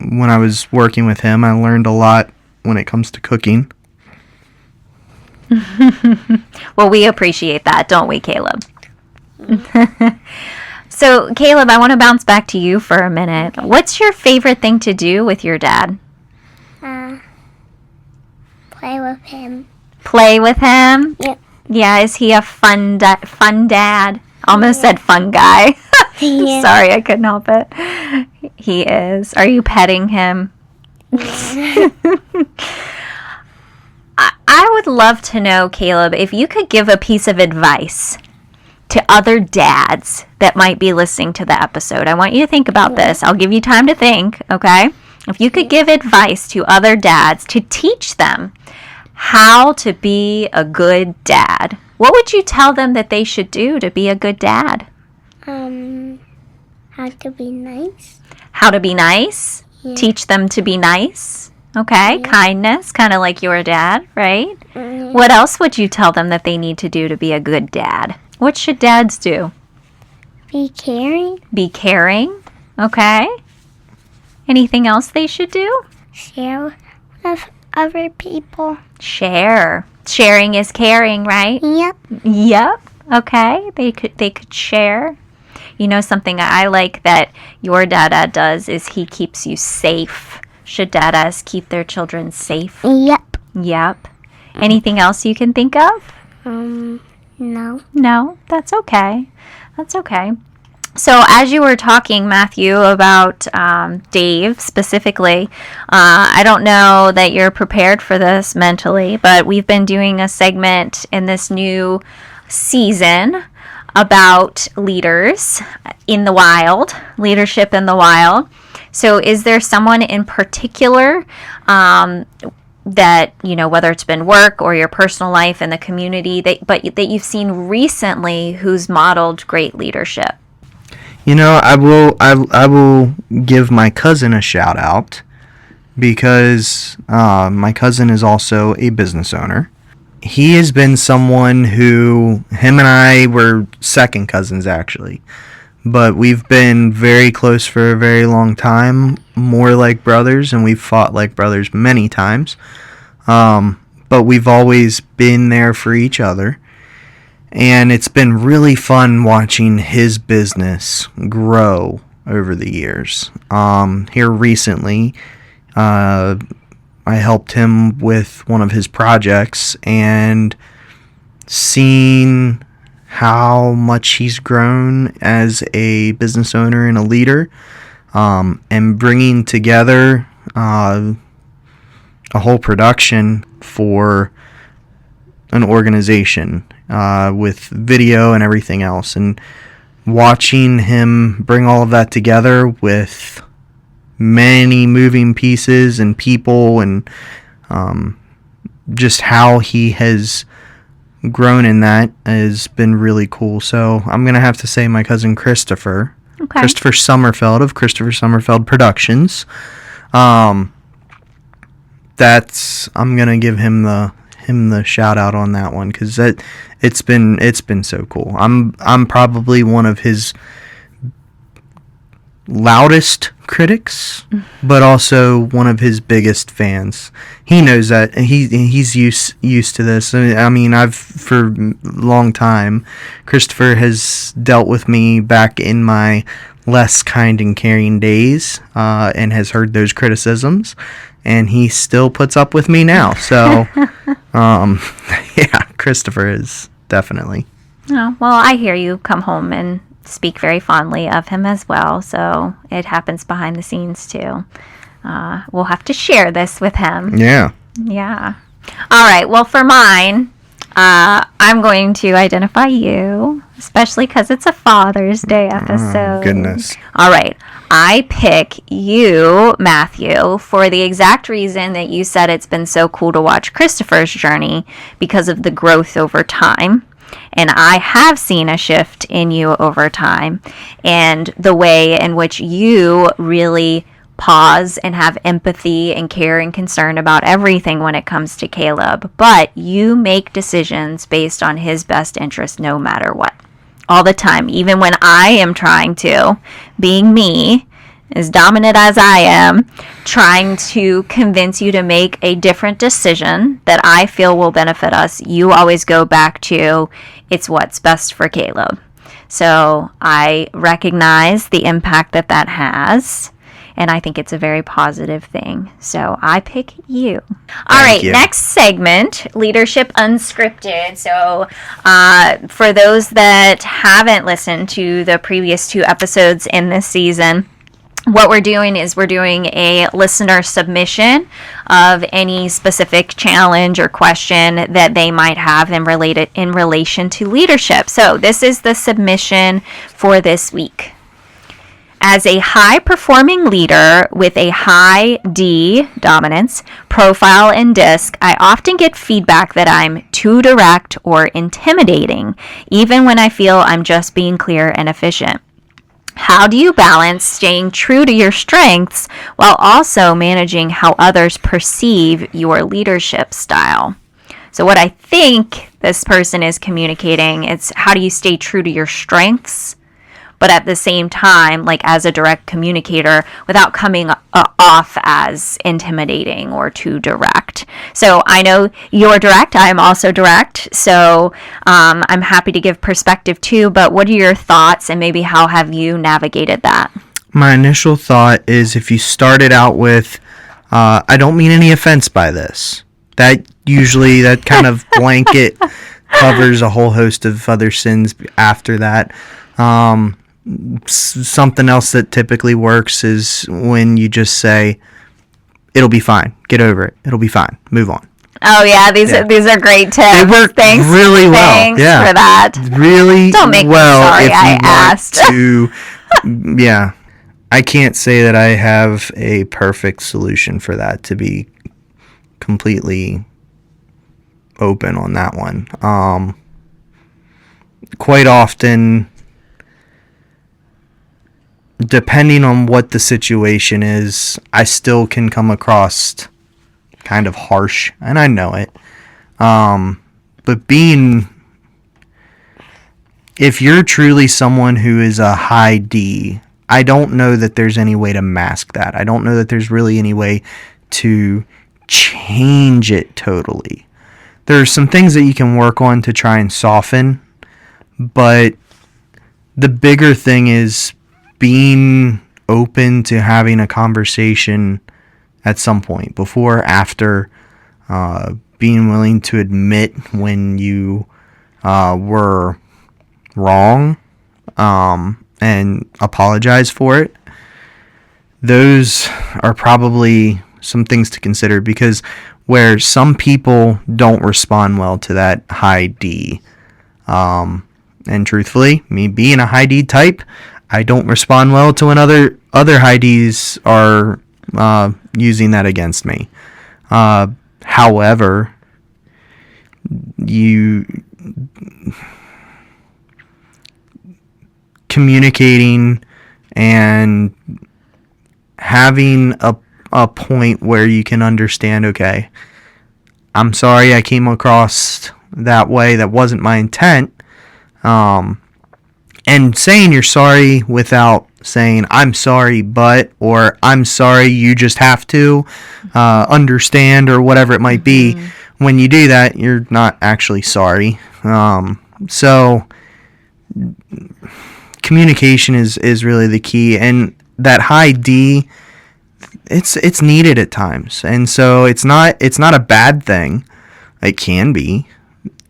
when I was working with him, I learned a lot when it comes to cooking. Well, we appreciate that, don't we, Caleb? So, Caleb, I want to bounce back to you for a minute. What's your favorite thing to do with your dad? Play with him. Play with him? Yep. Yeah, is he a fun dad? Almost said fun guy. Yeah. Sorry, I couldn't help it. He is. Are you petting him? I would love to know, Caleb, if you could give a piece of advice to other dads that might be listening to the episode. I want you to think about this. I'll give you time to think, okay? If you could give advice to other dads to teach them how to be a good dad, what would you tell them that they should do to be a good dad? How to be nice. How to be nice? Yeah. Teach them to be nice. Okay, Yeah. kindness, kind of like your dad, right? Mm-hmm. What else would you tell them that they need to do to be a good dad? What should dads do? Be caring. Be caring, okay? Anything else they should do? Share with other people. Share. Sharing is caring, right? Yep. Yep. Okay. They could share. You know, something I like that your dada does is he keeps you safe. Should dadas keep their children safe? Yep. Yep. Anything else you can think of? No. No, that's okay. That's okay. So as you were talking, Matthew, about Dave specifically, I don't know that you're prepared for this mentally, but we've been doing a segment in this new season about leaders in the wild, leadership in the wild. So is there someone in particular that, you know, whether it's been work or your personal life in the community, that you've seen recently who's modeled great leadership? You know, I will give my cousin a shout out because my cousin is also a business owner. He has been someone who, him and I were second cousins actually, but we've been very close for a very long time, more like brothers, and we've fought like brothers many times. But we've always been there for each other. And it's been really fun watching his business grow over the years. Here recently, I helped him with one of his projects, and seeing how much he's grown as a business owner and a leader, and bringing together a whole production for an organization with video and everything else, and watching him bring all of that together with many moving pieces and people, and just how he has grown in that has been really cool. So I'm going to have to say my cousin Christopher. Okay. Christopher Summerfeld of Christopher Summerfeld Productions. I'm going to give him the shout out on that one, because it's been so cool. I'm probably one of his loudest critics, but also one of his biggest fans. He knows that, and he's used to this. I mean, I've for a long time, Christopher has dealt with me back in my less kind and caring days, and has heard those criticisms, and he still puts up with me now. So, yeah, Christopher is definitely. Oh, well, I hear you come home and speak very fondly of him as well, so it happens behind the scenes too. We'll have to share this with him. Yeah. Yeah. All right, well, for mine, I'm going to identify you, especially because it's a Father's Day episode. Oh, goodness. All right. I pick you, Matthew, for the exact reason that you said it's been so cool to watch Christopher's journey because of the growth over time. And I have seen a shift in you over time and the way in which you really pause and have empathy and care and concern about everything when it comes to Caleb. But you make decisions based on his best interest no matter what. All the time, even when I am trying to, being me, as dominant as I am, trying to convince you to make a different decision that I feel will benefit us, you always go back to, it's what's best for Caleb. So I recognize the impact that that has, and I think it's a very positive thing. So I pick you. All right, next segment, Leadership Unscripted. So for those that haven't listened to the previous 2 episodes in this season, what we're doing is we're doing a listener submission of any specific challenge or question that they might have in relation to leadership. So this is the submission for this week. As a high-performing leader with a high D, dominance, profile and disc, I often get feedback that I'm too direct or intimidating, even when I feel I'm just being clear and efficient. How do you balance staying true to your strengths while also managing how others perceive your leadership style? So what I think this person is communicating, it's how do you stay true to your strengths, but at the same time, like as a direct communicator, without coming off as intimidating or too direct. So I know you're direct. I'm also direct. So I'm happy to give perspective too. But what are your thoughts, and maybe how have you navigated that? My initial thought is, if you started out with, I don't mean any offense by this. That kind of blanket covers a whole host of other sins after that. Something else that typically works is when you just say, it'll be fine, get over it, it'll be fine, move on. Oh yeah, these are great tips. They work really well. Thanks for that. Really don't make well. Me sorry if I you asked. Want to, yeah, I can't say that I have a perfect solution for that, to be completely open on that one. Quite often, depending on what the situation is, I still can come across kind of harsh, and I know it. But if you're truly someone who is a high D, I don't know that there's any way to mask that. I don't know that there's really any way to change it totally. There's some things that you can work on to try and soften, but the bigger thing is being open to having a conversation at some point, before, after, being willing to admit when you were wrong, and apologize for it. Those are probably some things to consider, because where some people don't respond well to that high D, and truthfully, me being a high D type, I don't respond well to when other high Ds are using that against me. However, communicating and having a point where you can understand, okay, I'm sorry I came across that way, that wasn't my intent, and saying you're sorry without saying I'm sorry but, or I'm sorry you just have to understand, or whatever it might be. When you do that, you're not actually sorry. So communication is really the key, and that high D, it's needed at times, and so it's not a bad thing. It can be.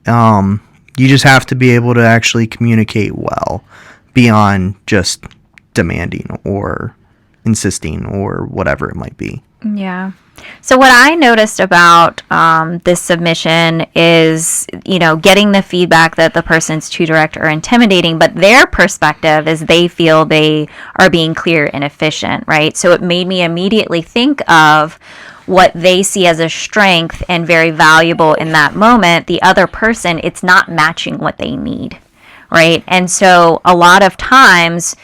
You just have to be able to actually communicate well beyond just demanding or insisting or whatever it might be. Yeah. So what I noticed about this submission is, getting the feedback that the person's too direct or intimidating, but their perspective is they feel they are being clear and efficient, right? So it made me immediately think of what they see as a strength and very valuable in that moment. The other person, it's not matching what they need, right? And so a lot of times,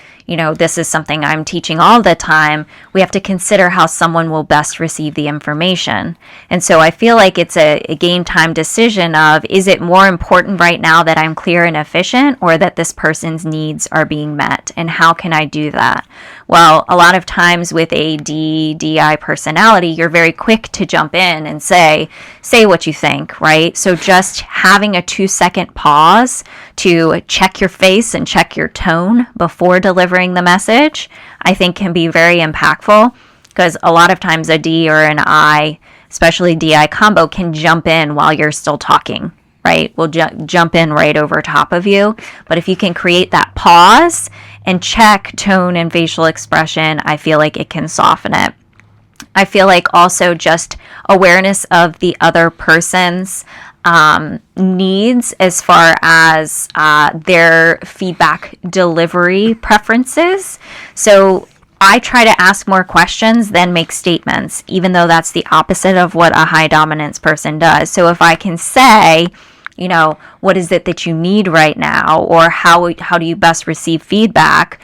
this is something I'm teaching all the time. We have to consider how someone will best receive the information. And so I feel like it's a game time decision of, is it more important right now that I'm clear and efficient, or that this person's needs are being met? And how can I do that? Well, a lot of times with a DI personality, you're very quick to jump in and say what you think, right? So just having a 2-second pause to check your face and check your tone before delivering the message, I think can be very impactful, because a lot of times a D or an I, especially DI combo, can jump in while you're still talking, right? Will jump in right over top of you. But if you can create that pause and check tone and facial expression, I feel like it can soften it. I feel like also just awareness of the other person's needs as far as their feedback delivery preferences. So I try to ask more questions than make statements, even though that's the opposite of what a high dominance person does. So if I can say, what is it that you need right now, or how do you best receive feedback,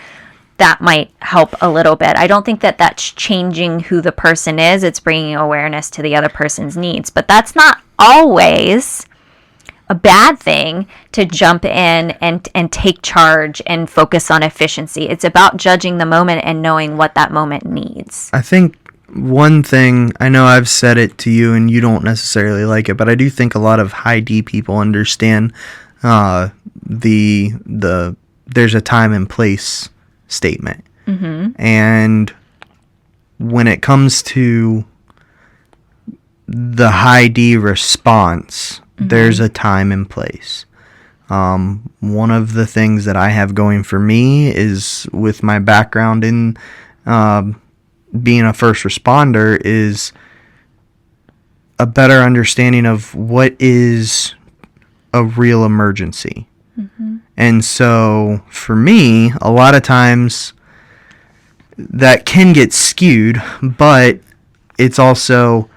that might help a little bit. I don't think that that's changing who the person is. It's bringing awareness to the other person's needs. But that's not always a bad thing, to jump in and take charge and focus on efficiency. It's about judging the moment and knowing what that moment needs. I think one thing, I know I've said it to you and you don't necessarily like it, but I do think a lot of high D people understand the there's a time and place statement. Mm-hmm. And when it comes to the high D response, mm-hmm. there's a time and place. One of the things that I have going for me is, with my background in being a first responder, is a better understanding of what is a real emergency. Mm-hmm. And so for me, a lot of times that can get skewed, but it's also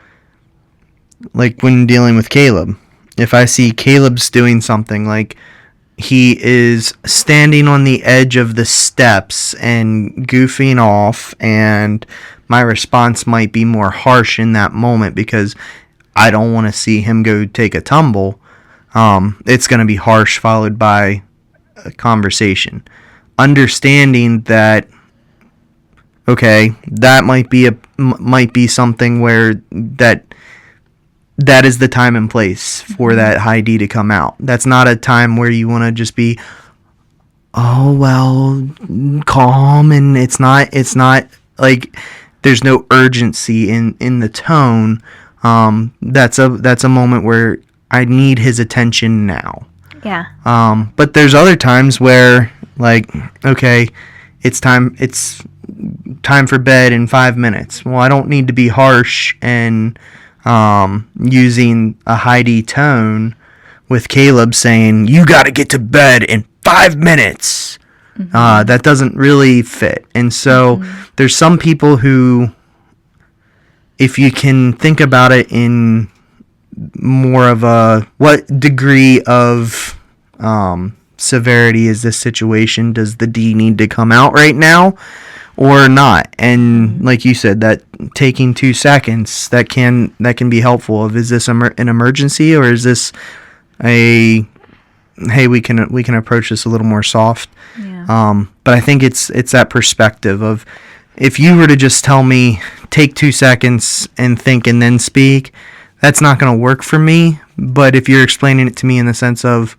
like when dealing with Caleb. If I see Caleb's doing something like he is standing on the edge of the steps and goofing off, and my response might be more harsh in that moment because I don't want to see him go take a tumble, it's going to be harsh followed by a conversation. Understanding that, okay, that might be something where that is the time and place for that high D to come out. That's not a time where you want to just be, oh, well, calm, and it's not like there's no urgency in the tone. That's a moment where I need his attention now. Yeah. But there's other times where, like, okay, it's time for bed in 5 minutes. Well, I don't need to be harsh and using a high D tone with Caleb saying, you got to get to bed in 5 minutes. Mm-hmm. That doesn't really fit. And so there's some people who, if you can think about it in more of a, what degree of severity is this situation? Does the D need to come out right now or not? And like you said, that taking 2 seconds, that can be helpful. Of, is this an emergency, or is this a, hey, we can approach this a little more soft? Yeah. But I think it's that perspective of, if you were to just tell me take 2 seconds and think and then speak, that's not going to work for me. But if you're explaining it to me in the sense of,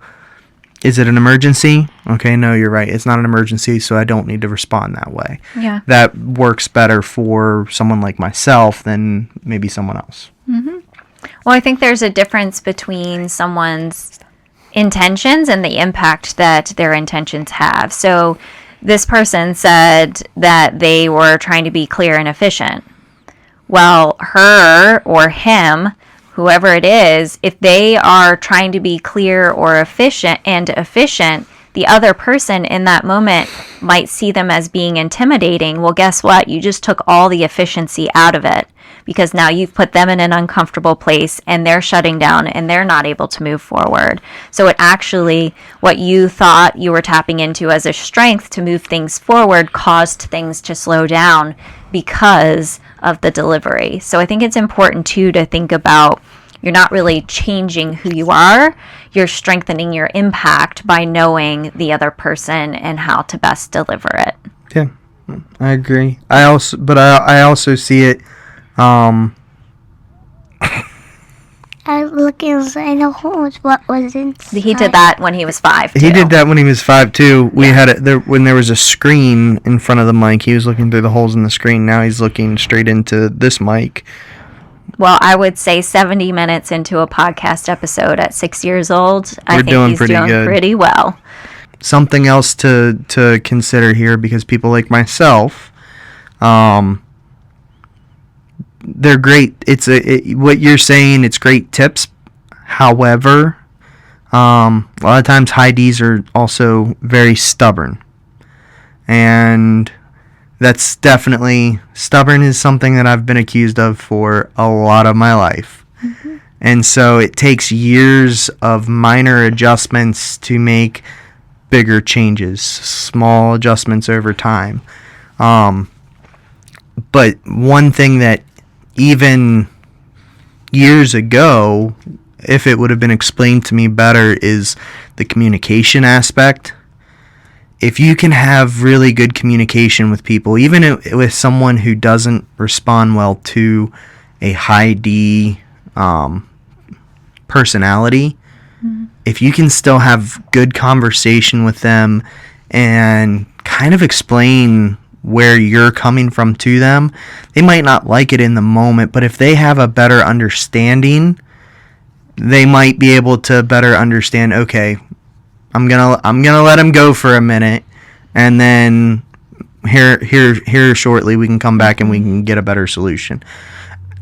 is it an emergency? Okay, no, you're right. It's not an emergency, so I don't need to respond that way. Yeah. That works better for someone like myself than maybe someone else. Mm-hmm. Well, I think there's a difference between someone's intentions and the impact that their intentions have. So this person said that they were trying to be clear and efficient. Well, her or him, whoever it is, if they are trying to be clear or efficient, the other person in that moment might see them as being intimidating. Well, guess what? You just took all the efficiency out of it, because now you've put them in an uncomfortable place and they're shutting down and they're not able to move forward. So it actually, what you thought you were tapping into as a strength to move things forward caused things to slow down because of the delivery. So I think it's important too to think about, you're not really changing who you are, you're strengthening your impact by knowing the other person and how to best deliver it. Yeah, I agree. I also see it. I was looking inside the holes. What was inside? He did that when he was 5 too. He did that when he was 5 too. We had it there when there was a screen in front of the mic. He was looking through the holes in the screen. Now he's looking straight into this mic. Well, I would say 70 minutes into a podcast episode at 6 years old, I think he's doing pretty well. Something else to consider here, because people like myself, they're great. What you're saying, it's great tips. However, a lot of times high Ds are also very stubborn. And that's definitely, stubborn is something that I've been accused of for a lot of my life. Mm-hmm. And so it takes years of minor adjustments to make bigger changes, small adjustments over time. But one thing that even years ago, if it would have been explained to me better, is the communication aspect. If you can have really good communication with people, even with someone who doesn't respond well to a high D personality, if you can still have good conversation with them and kind of explain where you're coming from to them, they might not like it in the moment, but if they have a better understanding, they might be able to better understand, okay, I'm gonna let him go for a minute, and then here shortly we can come back and we can get a better solution.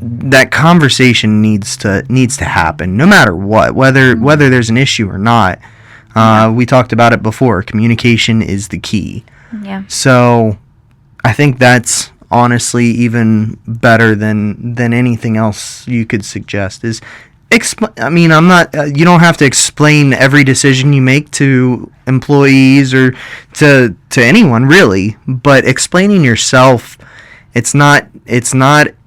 That conversation needs to happen, no matter what, whether there's an issue or not. We talked about it before. Communication is the key. Yeah. So I think that's honestly even better than anything else you could suggest. Is I'm not. You don't have to explain every decision you make to employees or to anyone really, but explaining yourself, it's not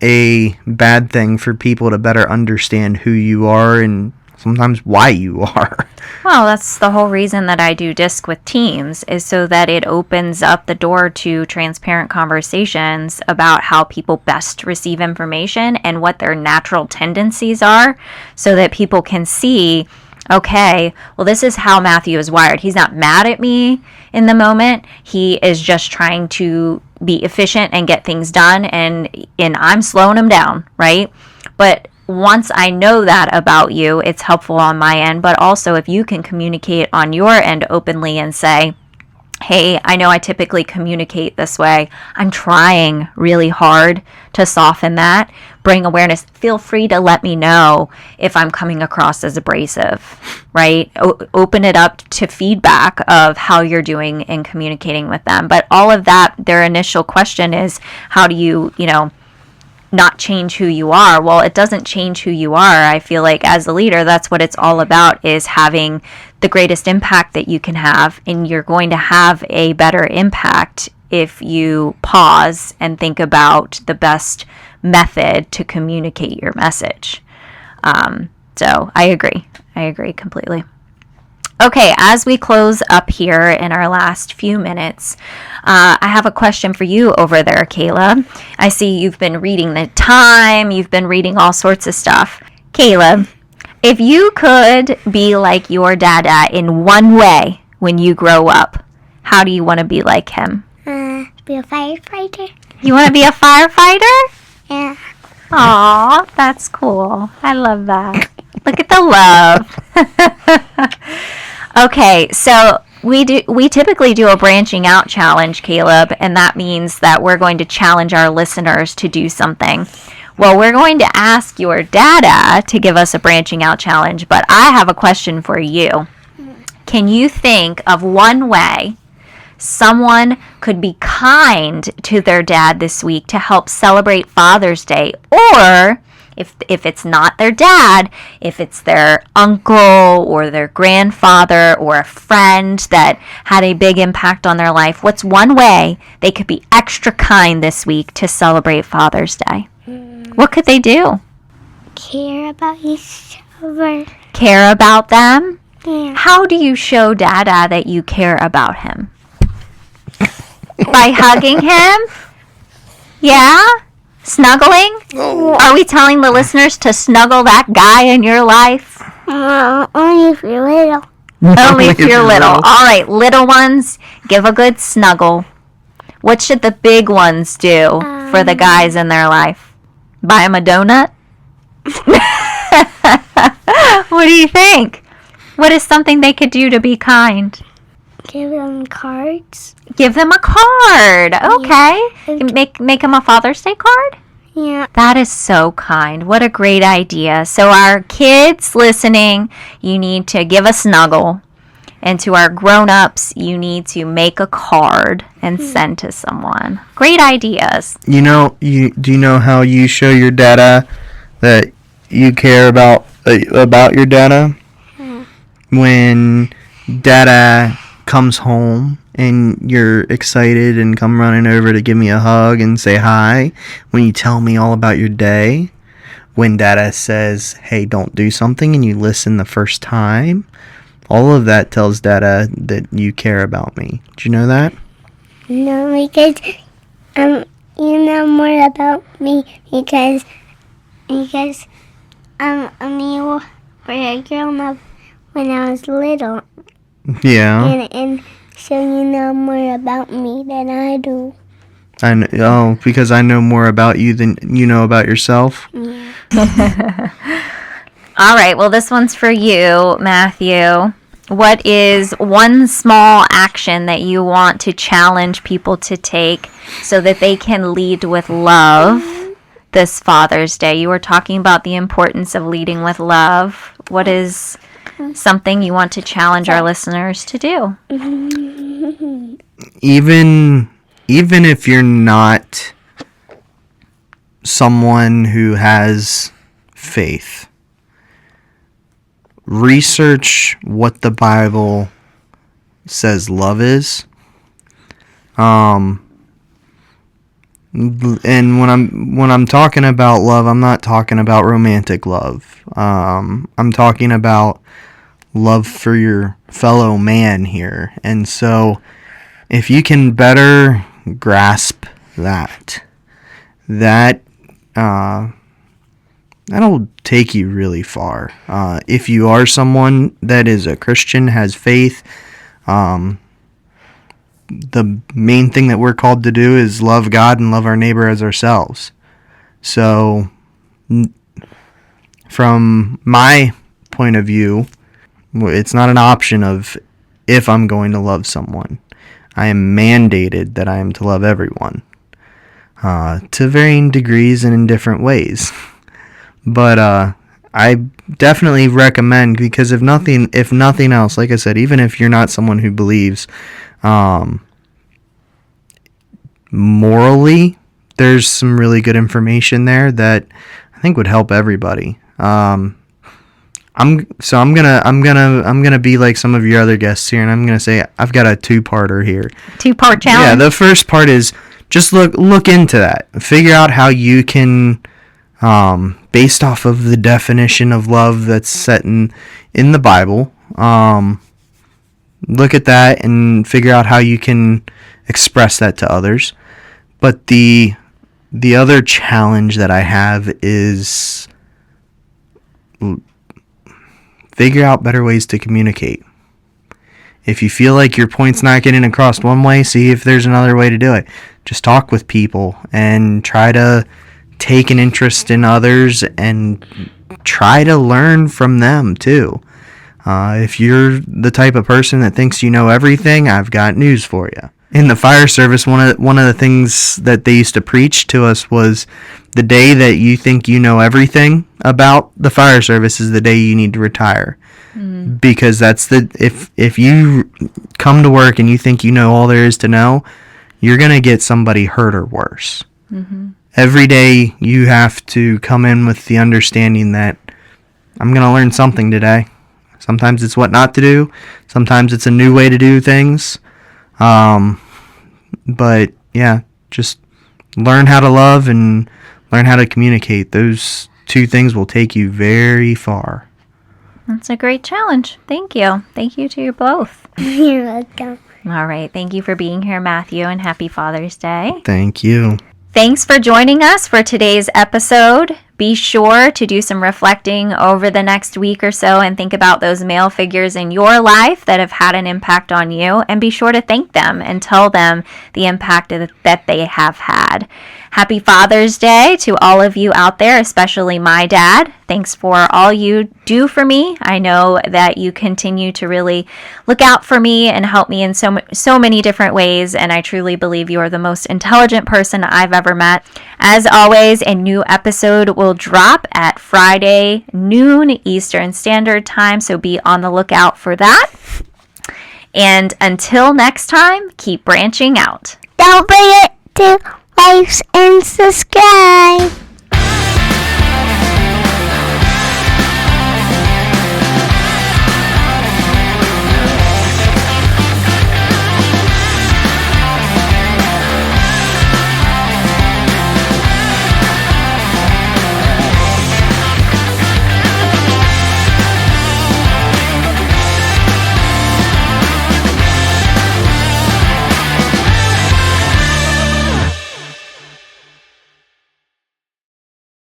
a bad thing for people to better understand who you are and sometimes why you are. Well, that's the whole reason that I do DISC with teams, is so that it opens up the door to transparent conversations about how people best receive information and what their natural tendencies are, so that people can see, okay, well, this is how Matthew is wired. He's not mad at me in the moment. He is just trying to be efficient and get things done, and I'm slowing him down, right? But once I know that about you, it's helpful on my end. But also, if you can communicate on your end openly and say, hey, I know I typically communicate this way. I'm trying really hard to soften that. Bring awareness. Feel free to let me know if I'm coming across as abrasive, right? Open it up to feedback of how you're doing in communicating with them. But all of that, their initial question is, how do you not change who you are? Well, it doesn't change who you are. I feel like as a leader, that's what it's all about, is having the greatest impact that you can have. And you're going to have a better impact if you pause and think about the best method to communicate your message. So I agree completely. Okay, as we close up here in our last few minutes, I have a question for you over there, Kayla. I see you've been reading the Time, you've been reading all sorts of stuff. Kayla, If you could be like your dada in one way when you grow up, how do you want to be like him? Be a firefighter. You want to be a firefighter? Yeah. Aw, that's cool. I love that. Look at the love. Okay, so we typically do a branching out challenge, Caleb, and that means that we're going to challenge our listeners to do something. Well, we're going to ask your dada to give us a branching out challenge, but I have a question for you. Can you think of one way someone could be kind to their dad this week to help celebrate Father's Day? Or if it's not their dad, if it's their uncle or their grandfather or a friend that had a big impact on their life, what's one way they could be extra kind this week to celebrate Father's Day? What could they do? Care about each other. Care about them? Yeah. How do you show Dada that you care about him? By hugging him? Yeah? Snuggling? Are we telling the listeners to snuggle that guy in your life? Only if you're little. Only if you're little. All right, little ones, give a good snuggle. What should the big ones do for the guys in their life? Buy them a donut? What do you think? What is something they could do to be kind? Give them cards. Give them a card. Okay. Yeah. Make them a Father's Day card? Yeah. That is so kind. What a great idea. So our kids listening, you need to give a snuggle. And to our grown-ups, you need to make a card and send to someone. Great ideas. Do you know how you show your dada that you care about your dada? When dada comes home and you're excited and come running over to give me a hug and say hi, when you tell me all about your day, when dada says, hey, don't do something, and you listen the first time, all of that tells dada that you care about me. Do you know that? No, because you know more about me because you were grown up when I was little. Yeah. And so you know more about me than I do. Because I know more about you than you know about yourself? Yeah. All right, well, this one's for you, Matthew. What is one small action that you want to challenge people to take so that they can lead with love this Father's Day? You were talking about the importance of leading with love. What is something you want to challenge our listeners to do? Even if you're not someone who has faith, research what the Bible says love is. And when I'm talking about love, I'm not talking about romantic love. I'm talking about love for your fellow man here. And so if you can better grasp that'll take you really far. If you are someone that is a Christian, has faith, the main thing that we're called to do is love God and love our neighbor as ourselves. So, from my point of view, it's not an option of if I'm going to love someone. I am mandated that I am to love everyone, to varying degrees and in different ways. But I definitely recommend, because if nothing else, like I said, even if you're not someone who believes morally, there's some really good information there that I think would help everybody. I'm gonna be like some of your other guests here, and I'm gonna say I've got a two-parter here. Two-part challenge. Yeah, the first part is just look into that. Figure out how you can, based off of the definition of love that's set in the Bible, look at that and figure out how you can express that to others. But the other challenge that I have is figure out better ways to communicate. If you feel like your point's not getting across one way, see if there's another way to do it. Just talk with people and try to take an interest in others and try to learn from them too. If you're the type of person that thinks you know everything, I've got news for you. In the fire service, one of the things that they used to preach to us was the day that you think you know everything about the fire service is the day you need to retire. Because that's if you come to work and you think you know all there is to know, you're going to get somebody hurt or worse. Every day you have to come in with the understanding that I'm going to learn something today. Sometimes it's what not to do. Sometimes it's a new way to do things. But yeah, just learn how to love and learn how to communicate. Those two things will take you very far. That's a great challenge. Thank you. Thank you to you both. You're welcome. All right. Thank you for being here, Matthew, and happy Father's Day. Thank you. Thanks for joining us for today's episode. Be sure to do some reflecting over the next week or so and think about those male figures in your life that have had an impact on you, and be sure to thank them and tell them the impact that they have had. Happy Father's Day to all of you out there, especially my dad. Thanks for all you do for me. I know that you continue to really look out for me and help me in so many different ways, and I truly believe you are the most intelligent person I've ever met. As always, a new episode will drop at Friday, noon Eastern Standard Time, so be on the lookout for that. And until next time, keep branching out. Don't forget to like and subscribe.